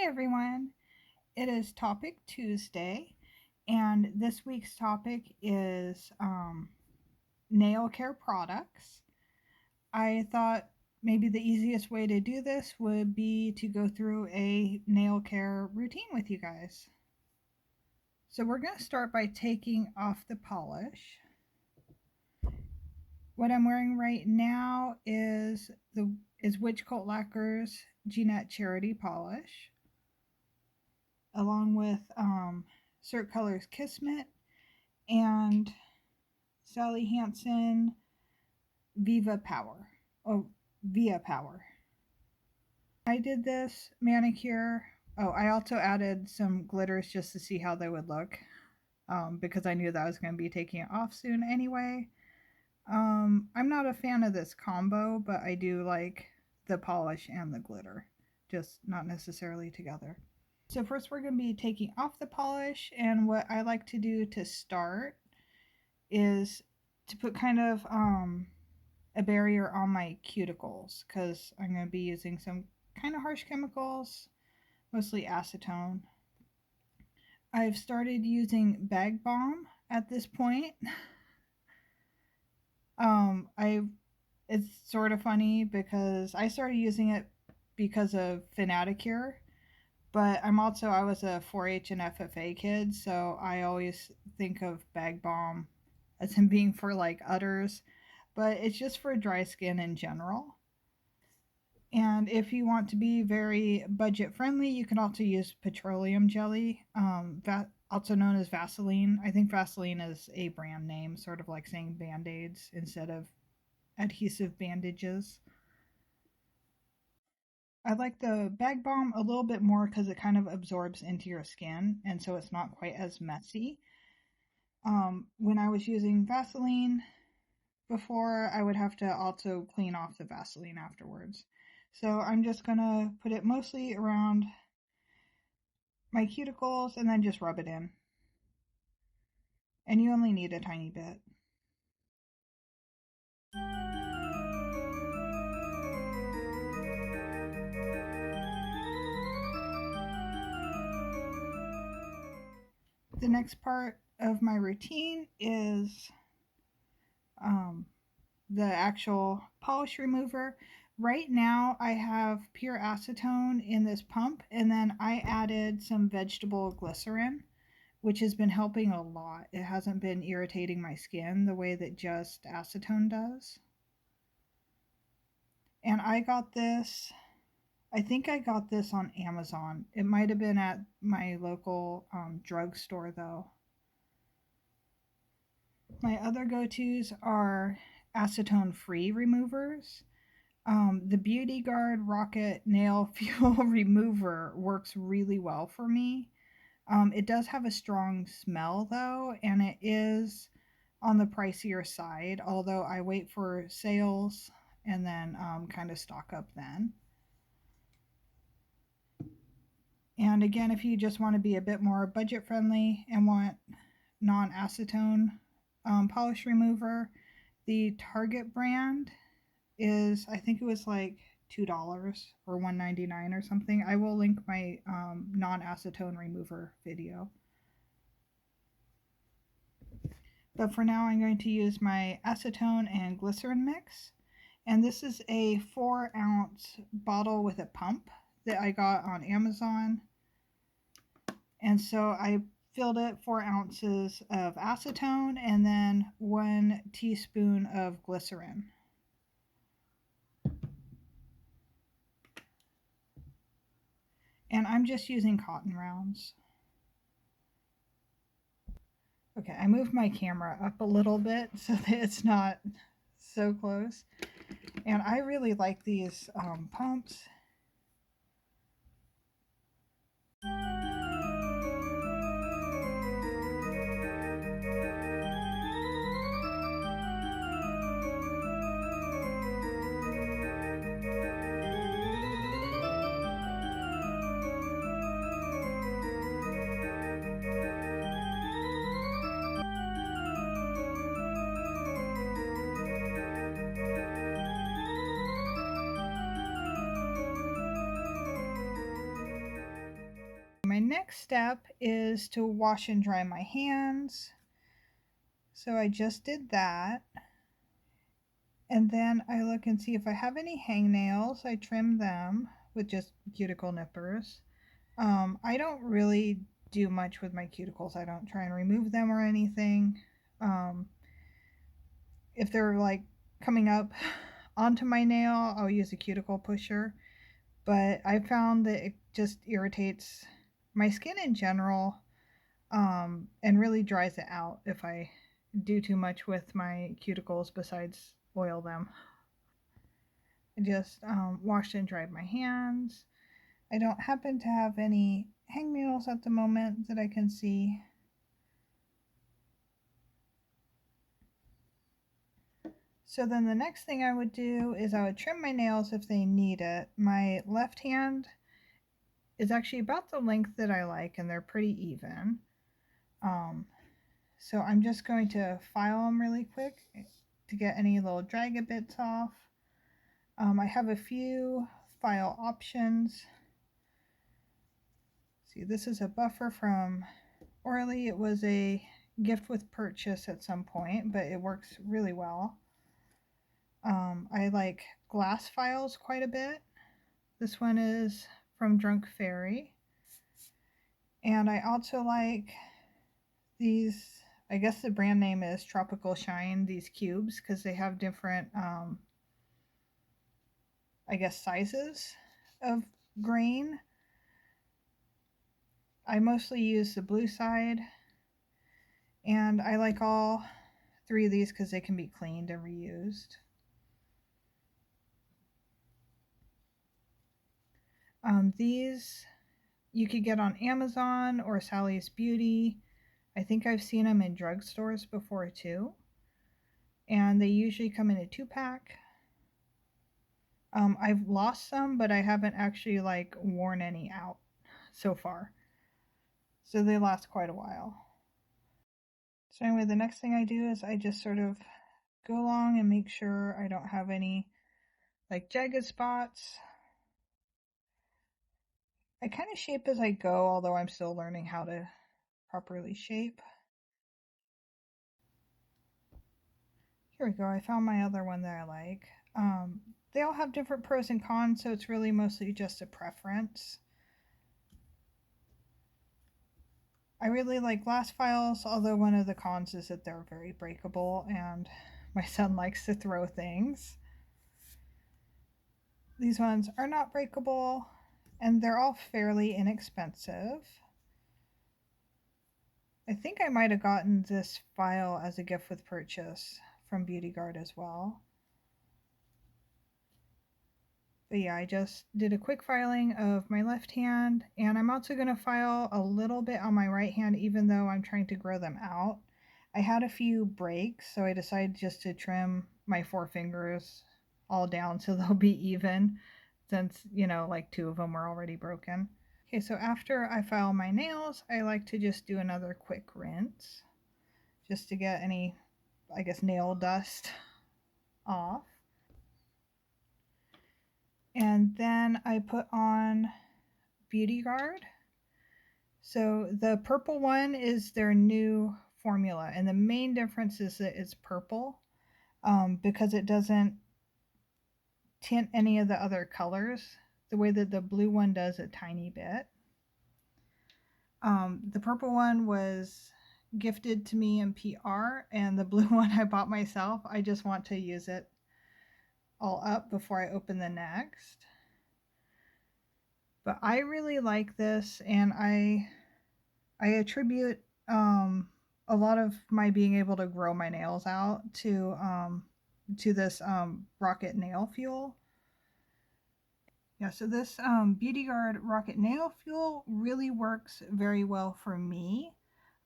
Hi everyone, it is Topic Tuesday, and this week's topic is nail care products. I thought maybe the easiest way to do this would be to go through a nail care routine with you guys. So we're going to start by taking off the polish. What I'm wearing right now is Witch Cult Lacquer's Jeanette Charity Polish, along with Cert Colors Kismet and Sally Hansen Viva Power. Oh, Via Power. I did this manicure. Oh, I also added some glitters just to see how they would look, because I knew that I was going to be taking it off soon anyway. I'm not a fan of this combo, but I do like the polish and the glitter, just not necessarily together. So first we're going to be taking off the polish, and what I like to do to start is to put kind of a barrier on my cuticles, because I'm going to be using some kind of harsh chemicals, mostly acetone. I've started using bag balm at this point. It's sort of funny because I started using it because of Fanaticure, but I was a 4-H and FFA kid, so I always think of bag balm as in being for like udders, but it's just for dry skin in general. And if you want to be very budget friendly, you can also use petroleum jelly, also known as Vaseline. I think Vaseline is a brand name, sort of like saying Band-Aids instead of adhesive bandages. I like the bag balm a little bit more because it kind of absorbs into your skin, and so it's not quite as messy. When I was using Vaseline before, I would have to also clean off the Vaseline afterwards. So I'm just gonna put it mostly around my cuticles and then just rub it in. And you only need a tiny bit. The next part of my routine is the actual polish remover. Right now I have pure acetone in this pump, and then I added some vegetable glycerin, which has been helping a lot. It hasn't been irritating my skin the way that just acetone does. And I think I got this on Amazon. It might have been at my local drugstore though. My other go-tos are acetone-free removers. The Beauty Garde Rocket Nail Fuel Remover works really well for me. It does have a strong smell though, and it is on the pricier side, although I wait for sales and then kind of stock up then. And again, if you just want to be a bit more budget friendly and want non-acetone polish remover, the Target brand is, I think it was like $2 or $1.99 or something. I will link my non-acetone remover video. But for now, I'm going to use my acetone and glycerin mix. And this is a 4-ounce bottle with a pump that I got on Amazon. And so I filled it 4 ounces of acetone and then 1 teaspoon of glycerin. And I'm just using cotton rounds. Okay, I moved my camera up a little bit so that it's not so close. And I really like these pumps. My next step is to wash and dry my hands. So I just did that. And then I look and see if I have any hangnails. I trim them with just cuticle nippers. I don't really do much with my cuticles. I don't try and remove them or anything. If they're like coming up onto my nail, I'll use a cuticle pusher. But I found that it just irritates my skin in general, and really dries it out if I do too much with my cuticles besides oil them. I just washed and dried my hands. I don't happen to have any hangnails at the moment that I can see. So then the next thing I would do is I would trim my nails if they need it. My left hand is actually about the length that I like, and they're pretty even. So I'm just going to file them really quick to get any little draggy bits off. I have a few file options. See, this is a buffer from Orly. It was a gift with purchase at some point, but it works really well. I like glass files quite a bit. This one is from Drunk Fairy. And I also like these, I guess the brand name is Tropical Shine, these cubes, because they have different, I guess, sizes of grain. I mostly use the blue side, and I like all three of these because they can be cleaned and reused. These you could get on Amazon or Sally's Beauty. I think I've seen them in drugstores before too. And they usually come in a 2-pack. I've lost some, but I haven't actually like worn any out so far. So they last quite a while. So anyway, the next thing I do is I just sort of go along and make sure I don't have any like jagged spots. I kind of shape as I go, although I'm still learning how to properly shape. Here we go, I found my other one that I like. They all have different pros and cons, so it's really mostly just a preference. I really like glass files, although one of the cons is that they're very breakable and my son likes to throw things. These ones are not breakable, and they're all fairly inexpensive. I think I might have gotten this file as a gift with purchase from Garde as well. But yeah, I just did a quick filing of my left hand, and I'm also going to file a little bit on my right hand, even though I'm trying to grow them out. I had a few breaks, so I decided just to trim my 4 fingers all down so they'll be even, since, you know, like 2 of them were already broken. Okay, so after I file my nails, I like to just do another quick rinse, just to get any, I guess, nail dust off. And then I put on Garde. So the purple one is their new formula, and the main difference is that it's purple, because it doesn't tint any of the other colors the way that the blue one does a tiny bit. The purple one was gifted to me in PR, and the blue one I bought myself. I just want to use it all up before I open the next. But I really like this, and I attribute a lot of my being able to grow my nails out to this Rocket Nail Fuel. Yeah, so this Garde Rocket Nail Fuel really works very well for me.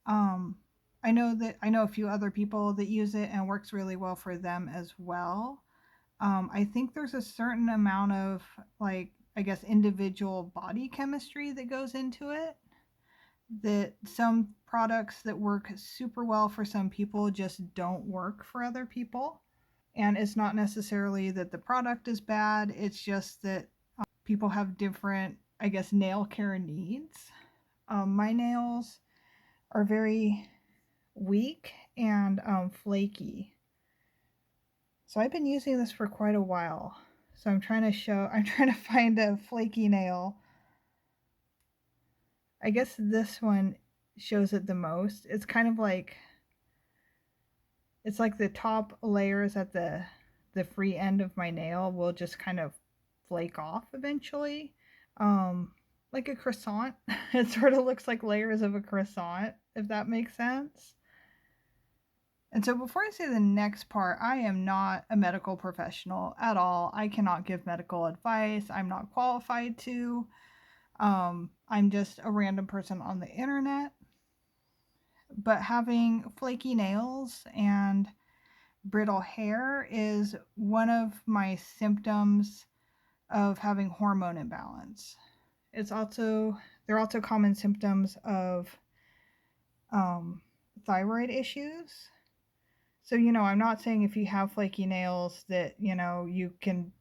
I know a few other people that use it and works really well for them as well. I think there's a certain amount of, like, I guess, individual body chemistry that goes into it, that some products that work super well for some people just don't work for other people. And it's not necessarily that the product is bad, it's just that people have different, I guess, nail care needs. My nails are very weak and flaky. So I've been using this for quite a while. So I'm trying to find a flaky nail. I guess this one shows it the most. It's like the top layers at the free end of my nail will just kind of flake off eventually. Um like a croissant. It sort of looks like layers of a croissant, if that makes sense. And so before I say the next part, I am not a medical professional at all. I cannot give medical advice. I'm not qualified to. I'm just a random person on the internet. But having flaky nails and brittle hair is one of my symptoms of having hormone imbalance. They're also common symptoms of um, thyroid issues. So, I'm not saying if you have flaky nails that, you can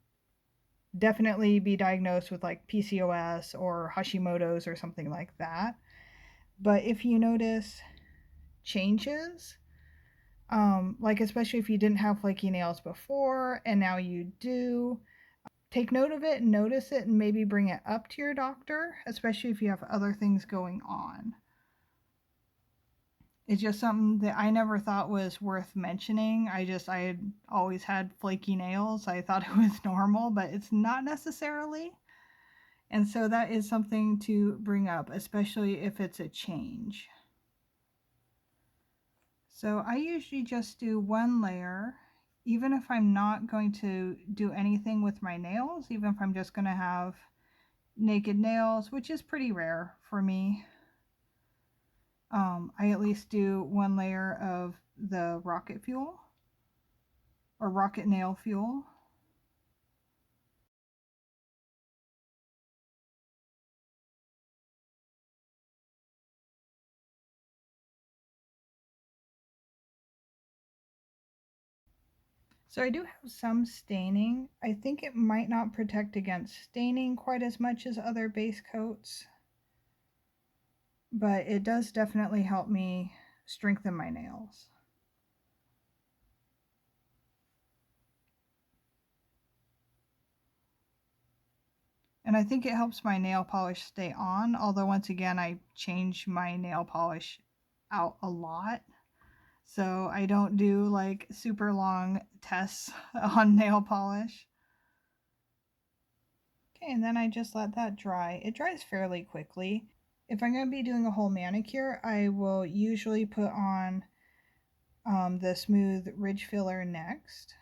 definitely be diagnosed with like PCOS or Hashimoto's or something like that. But if you notice changes, like especially if you didn't have flaky nails before and now you do, take note of it and notice it and maybe bring it up to your doctor, especially if you have other things going on. It's just something that I never thought was worth mentioning. I had always had flaky nails. I thought it was normal, but it's not necessarily. And so that is something to bring up, especially if it's a change. So I usually just do one layer, even if I'm not going to do anything with my nails, even if I'm just going to have naked nails, which is pretty rare for me. I at least do one layer of the rocket fuel or rocket nail fuel. So I do have some staining. I think it might not protect against staining quite as much as other base coats, but it does definitely help me strengthen my nails. And I think it helps my nail polish stay on, although once again I change my nail polish out a lot. So I don't do like super long tests on nail polish. Okay, and then I just let that dry. It dries fairly quickly. If I'm going to be doing a whole manicure, I will usually put on the smooth ridge filler next,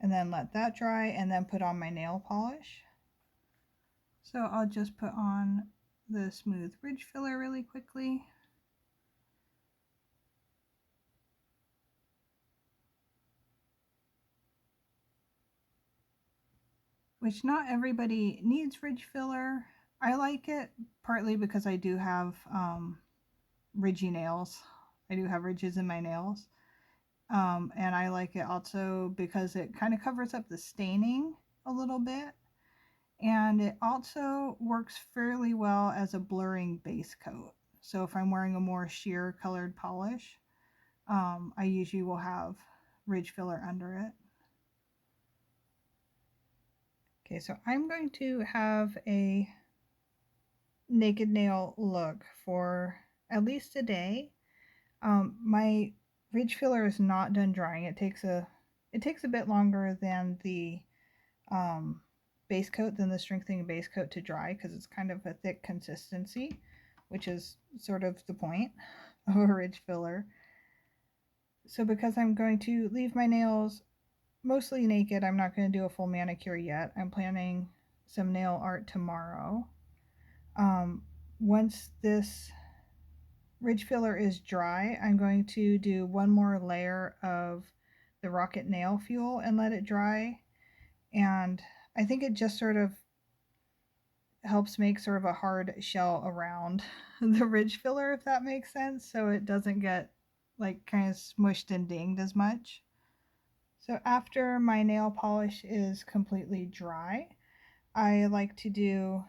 and then let that dry, and then put on my nail polish. So I'll just put on the smooth ridge filler really quickly. Which not everybody needs ridge filler. I like it partly because I do have ridgy nails. I do have ridges in my nails. And I like it also because it kind of covers up the staining a little bit. And it also works fairly well as a blurring base coat. So if I'm wearing a more sheer colored polish, I usually will have ridge filler under it. Okay, so I'm going to have a naked nail look for at least a day. My ridge filler is not done drying. It takes a bit longer than the base coat, than the strengthening base coat to dry, because it's kind of a thick consistency, which is sort of the point of a ridge filler. So because I'm going to leave my nails mostly naked, I'm not going to do a full manicure yet. I'm planning some nail art tomorrow. Once this ridge filler is dry, I'm going to do one more layer of the rocket nail fuel and let it dry. And I think it just sort of helps make sort of a hard shell around the ridge filler, if that makes sense, so it doesn't get like kind of smushed and dinged as much. So after my nail polish is completely dry, I like to do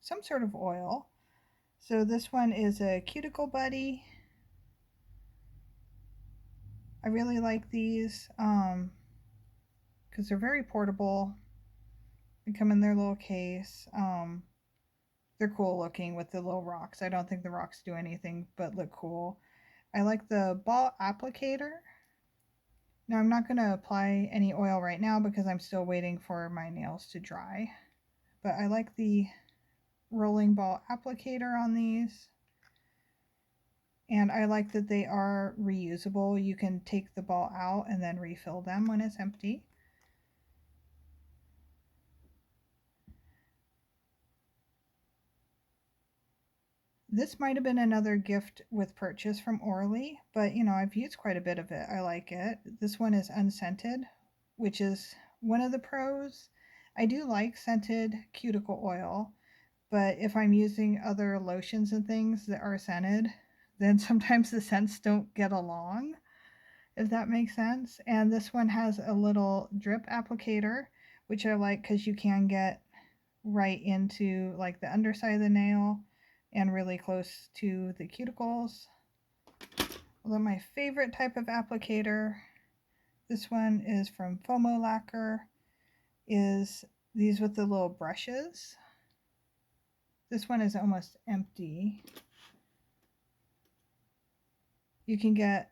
some sort of oil. So this one is a Cuticle Buddy. I really like these because they're very portable. They come in their little case. They're cool looking with the little rocks. I don't think the rocks do anything but look cool. I like the ball applicator. Now I'm not going to apply any oil right now because I'm still waiting for my nails to dry. But I like the rolling ball applicator on these. And I like that they are reusable. You can take the ball out and then refill them when it's empty. This might have been another gift with purchase from Orly, but you know, I've used quite a bit of it. I like it. This one is unscented, which is one of the pros. I do like scented cuticle oil, but if I'm using other lotions and things that are scented, then sometimes the scents don't get along, if that makes sense. And this one has a little drip applicator, which I like because you can get right into like the underside of the nail and really close to the cuticles. Although my favorite type of applicator, this one is from Fomo Lacquer, is these with the little brushes. This one is almost empty. You can get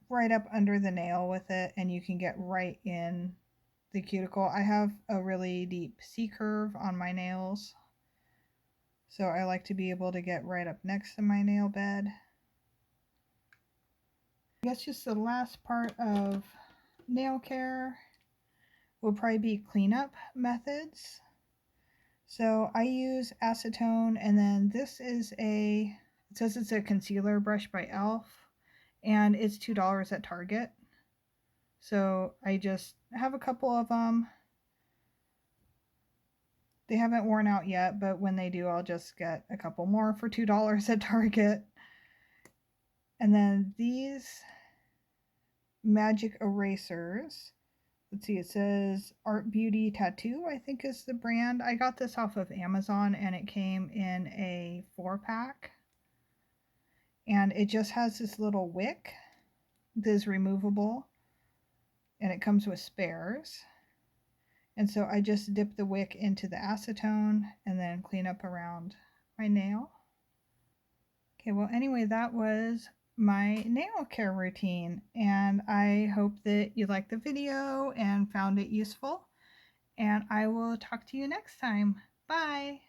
right up under the nail with it, and you can get right in the cuticle. I have a really deep C curve on my nails, so I like to be able to get right up next to my nail bed. I guess just the last part of nail care will probably be cleanup methods. So I use acetone, and then this is it says it's a concealer brush by e.l.f. and it's $2 at Target. So I just have a couple of them. They haven't worn out yet, but when they do, I'll just get a couple more for $2 at Target. And then these magic erasers. Let's see, it says Art Beauty Tattoo, I think is the brand. I got this off of Amazon and it came in a 4-pack. And it just has this little wick that is removable. And it comes with spares. And so I just dip the wick into the acetone and then clean up around my nail. Okay, well anyway, that was my nail care routine, and I hope that you liked the video and found it useful, and I will talk to you next time. Bye!